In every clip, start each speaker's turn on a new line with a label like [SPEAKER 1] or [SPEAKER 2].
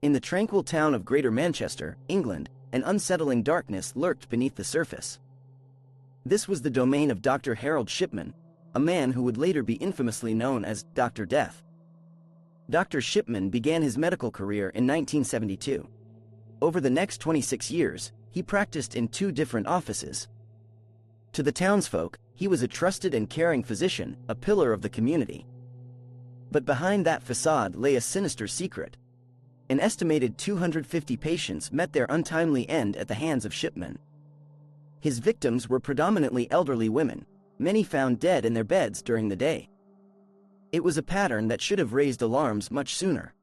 [SPEAKER 1] In the tranquil town of Greater Manchester, England, an unsettling darkness lurked beneath the surface. This was the domain of Dr. Harold Shipman, a man who would later be infamously known as Dr. Death. Dr. Shipman began his medical career in 1972. Over the next 26 years, he practiced in 2 different offices. To the townsfolk, he was a trusted and caring physician, a pillar of the community. But behind that facade lay a sinister secret. An estimated 250 patients met their untimely end at the hands of Shipman. His victims were predominantly elderly women, many found dead in their beds during the day. It was a pattern that should have raised alarms much sooner.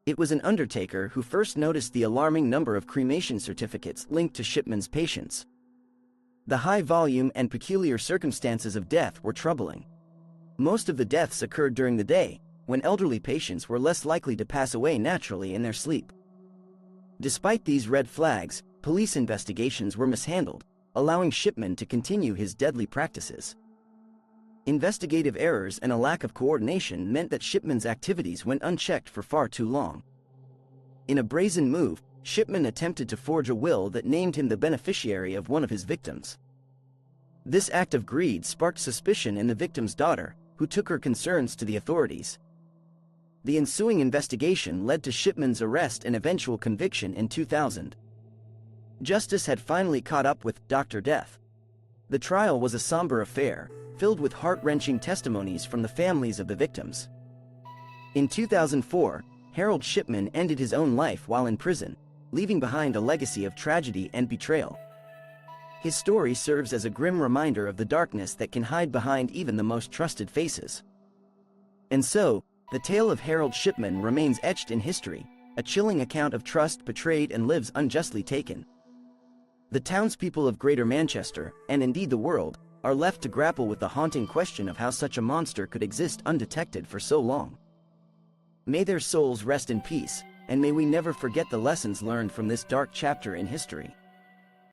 [SPEAKER 1] It was an undertaker who first noticed the alarming number of cremation certificates linked to Shipman's patients. The high volume and peculiar circumstances of death were troubling. Most of the deaths occurred during the day, when elderly patients were less likely to pass away naturally in their sleep. Despite these red flags, police investigations were mishandled, allowing Shipman to continue his deadly practices. Investigative errors and a lack of coordination meant that Shipman's activities went unchecked for far too long. In a brazen move, Shipman attempted to forge a will that named him the beneficiary of one of his victims. This act of greed sparked suspicion in the victim's daughter, who took her concerns to the authorities. The ensuing investigation led to Shipman's arrest and eventual conviction in 2000. Justice had finally caught up with Dr. Death. The trial was a somber affair, filled with heart-wrenching testimonies from the families of the victims. In 2004, Harold Shipman ended his own life while in prison, leaving behind a legacy of tragedy and betrayal. His story serves as a grim reminder of the darkness that can hide behind even the most trusted faces. And so, the tale of Harold Shipman remains etched in history, a chilling account of trust betrayed and lives unjustly taken. The townspeople of Greater Manchester, and indeed the world, are left to grapple with the haunting question of how such a monster could exist undetected for so long. May their souls rest in peace, and may we never forget the lessons learned from this dark chapter in history.